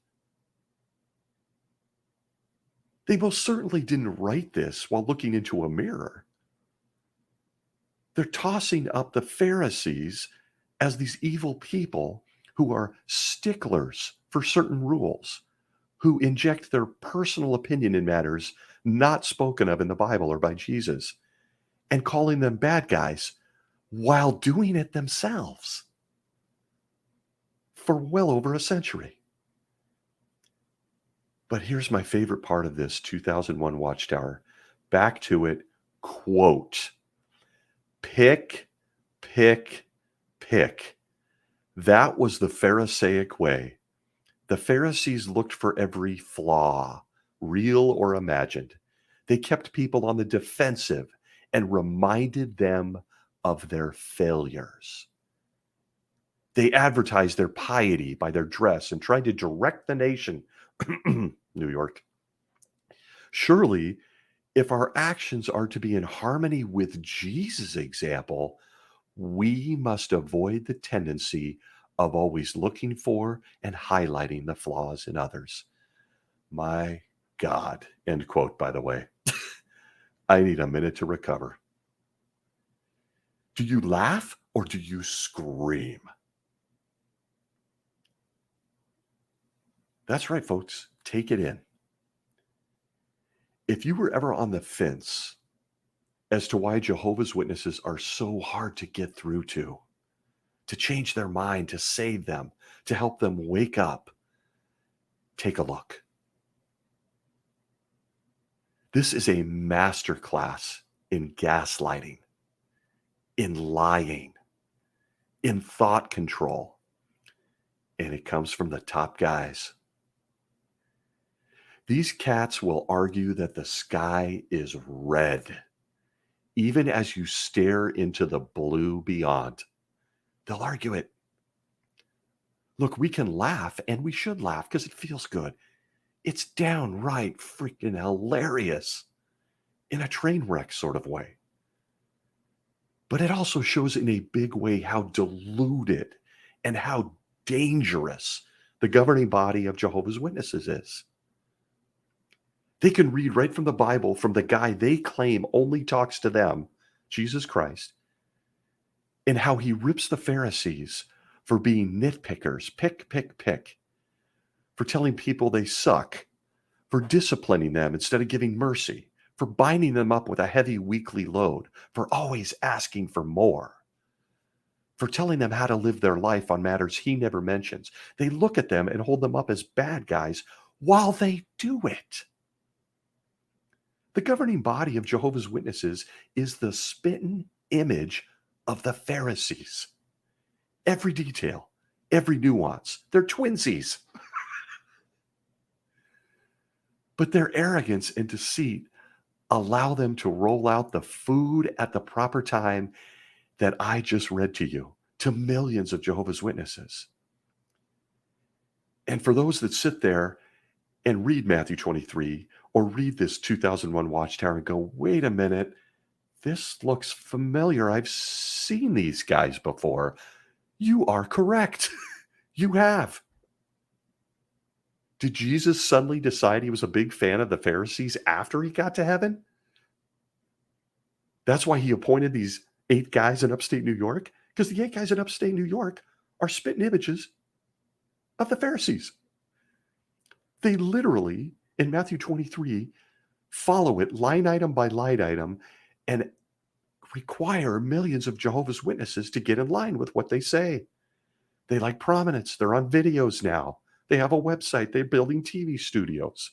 They most certainly didn't write this while looking into a mirror. They're tossing up the Pharisees as these evil people who are sticklers for certain rules, who inject their personal opinion in matters not spoken of in the Bible or by Jesus, and calling them bad guys while doing it themselves for well over a century. But here's my favorite part of this 2001 Watchtower. Back to it, quote, pick, pick, pick. That was the Pharisaic way. The Pharisees looked for every flaw, real or imagined. They kept people on the defensive and reminded them of their failures. They advertised their piety by their dress and tried to direct the nation, New York. Surely, if our actions are to be in harmony with Jesus' example, we must avoid the tendency of always looking for and highlighting the flaws in others. My God, end quote, by the way. I need a minute to recover. Do you laugh or do you scream? That's right, folks. Take it in. If you were ever on the fence as to why Jehovah's Witnesses are so hard to get through to change their mind, to save them, to help them wake up, take a look. This is a masterclass in gaslighting, in lying, in thought control, and it comes from the top guys. These cats will argue that the sky is red, even as you stare into the blue beyond. They'll argue it. Look, we can laugh, and we should laugh because it feels good. It's downright freaking hilarious in a train wreck sort of way. But it also shows in a big way how deluded and how dangerous the governing body of Jehovah's Witnesses is. They can read right from the Bible from the guy they claim only talks to them, Jesus Christ, and how he rips the Pharisees for being nitpickers, pick, for telling people they suck, for disciplining them instead of giving mercy, for binding them up with a heavy weekly load, for always asking for more, for telling them how to live their life on matters he never mentions. They look at them and hold them up as bad guys while they do it. The governing body of Jehovah's Witnesses is the spitting image of the Pharisees. Every detail, every nuance, they're twinsies. But their arrogance and deceit allow them to roll out the food at the proper time that I just read to you to millions of Jehovah's Witnesses. And for those that sit there and read Matthew 23 or read this 2001 Watchtower and go, wait a minute, this looks familiar. I've seen these guys before. You are correct. You have. Did Jesus suddenly decide he was a big fan of the Pharisees after he got to heaven? That's why he appointed these 8 guys in upstate New York, because the 8 guys in upstate New York are spitting images of the Pharisees. They literally, in Matthew 23, follow it line item by line item and require millions of Jehovah's Witnesses to get in line with what they say. They like prominence. They're on videos now. They have a website. They're building TV studios.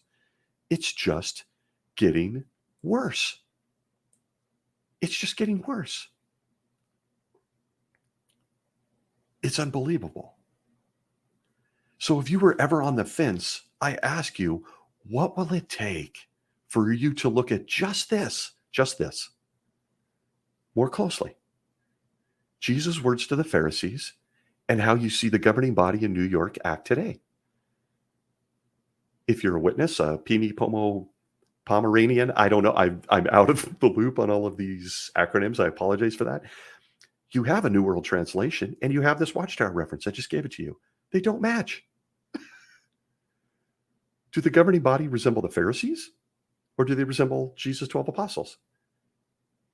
It's just getting worse. It's just getting worse. It's unbelievable. So if you were ever on the fence, I ask you, what will it take for you to look at just this, more closely? Jesus' words to the Pharisees and how you see the governing body in New York act today. If you're a witness, a Pimi Pomo Pomeranian, I don't know. I'm out of the loop on all of these acronyms. I apologize for that. You have a New World Translation and you have this Watchtower reference. I just gave it to you. They don't match. Do the governing body resemble the Pharisees or do they resemble Jesus' 12 apostles?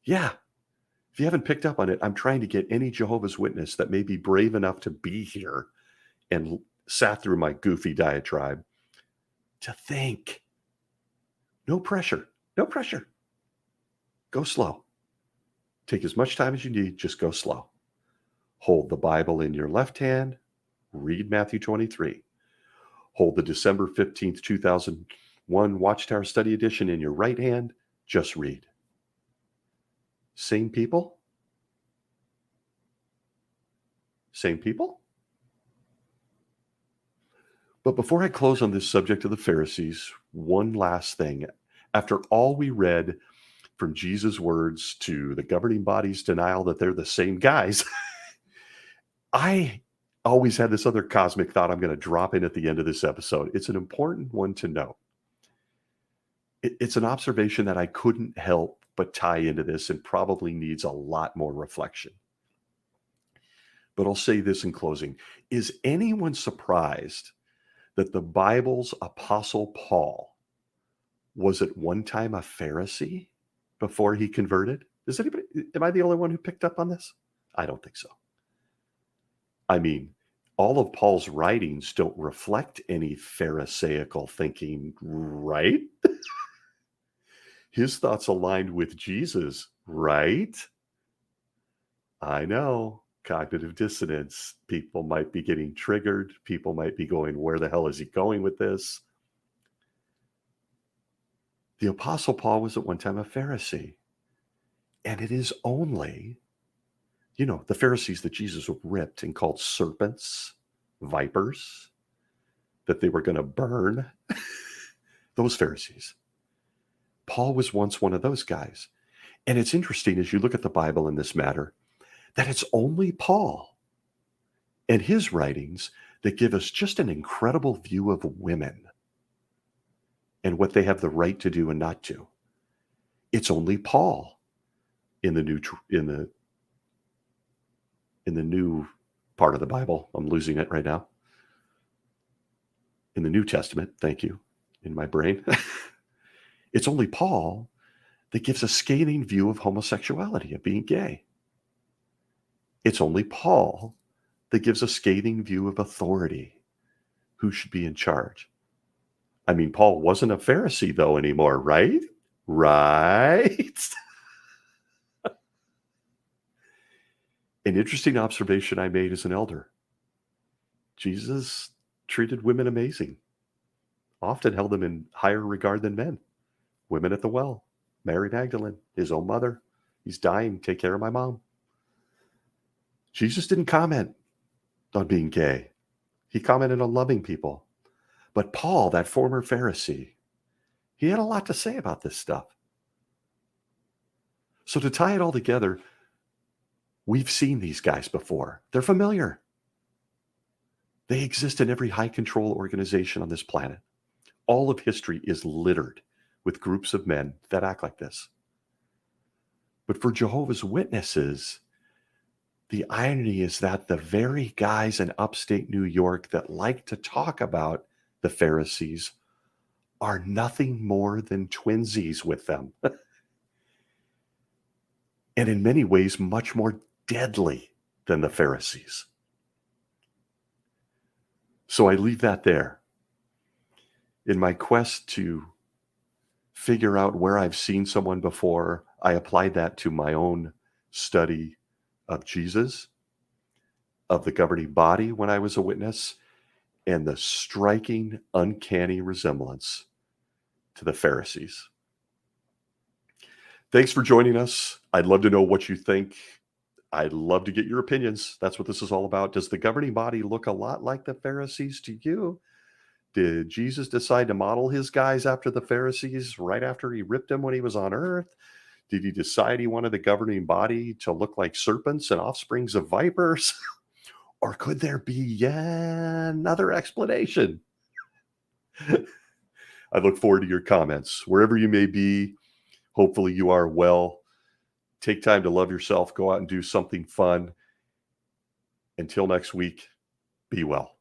Yeah. If you haven't picked up on it, I'm trying to get any Jehovah's Witness that may be brave enough to be here and sat through my goofy diatribe to think. No pressure. No pressure. Go slow. Take as much time as you need. Just go slow. Hold the Bible in your left hand. Read Matthew 23. Hold the December 15th, 2001 Watchtower Study Edition in your right hand. Just read. Same people? Same people? But before I close on this subject of the Pharisees, one last thing. After all we read from Jesus' words to the governing body's denial that they're the same guys, I always had this other cosmic thought I'm going to drop in at the end of this episode. It's an important one to note. It's an observation that I couldn't help but tie into this and probably needs a lot more reflection. But I'll say this in closing. Is anyone surprised that the Bible's Apostle Paul was at one time a Pharisee before he converted? Am I the only one who picked up on this? I don't think so. I mean, all of Paul's writings don't reflect any Pharisaical thinking, right? His thoughts aligned with Jesus, right? I know. Cognitive dissonance. People might be getting triggered. People might be going, where the hell is he going with this? The Apostle Paul was at one time a Pharisee. And it is only, the Pharisees that Jesus ripped and called serpents, vipers, that they were going to burn. Those Pharisees. Paul was once one of those guys. And it's interesting as you look at the Bible in this matter, that it's only Paul and his writings that give us just an incredible view of women and what they have the right to do and not do. It's only Paul in the new part of the Bible. I'm losing it right now. In the New Testament, thank you, in my brain. It's only Paul that gives a scathing view of homosexuality, of being gay. It's only Paul that gives a scathing view of authority, who should be in charge. I mean, Paul wasn't a Pharisee, though, anymore, right? Right? An interesting observation I made as an elder. Jesus treated women amazing, often held them in higher regard than men. Women at the well, Mary Magdalene, his own mother. He's dying. Take care of my mom. Jesus didn't comment on being gay. He commented on loving people. But Paul, that former Pharisee, he had a lot to say about this stuff. So to tie it all together, we've seen these guys before. They're familiar. They exist in every high control organization on this planet. All of history is littered with groups of men that act like this. But for Jehovah's Witnesses, the irony is that the very guys in upstate New York that like to talk about the Pharisees are nothing more than twinsies with them. And in many ways, much more deadly than the Pharisees. So I leave that there. In my quest to figure out where I've seen someone before, I applied that to my own study of Jesus, of the governing body when I was a witness, and the striking, uncanny resemblance to the Pharisees. Thanks for joining us. I'd love to know what you think. I'd love to get your opinions. That's what this is all about. Does the governing body look a lot like the Pharisees to you? Did Jesus decide to model his guys after the Pharisees right after he ripped them when he was on earth? Did he decide he wanted the governing body to look like serpents and offsprings of vipers? Or could there be yet another explanation? I look forward to your comments. Wherever you may be, hopefully you are well. Take time to love yourself. Go out and do something fun. Until next week, be well.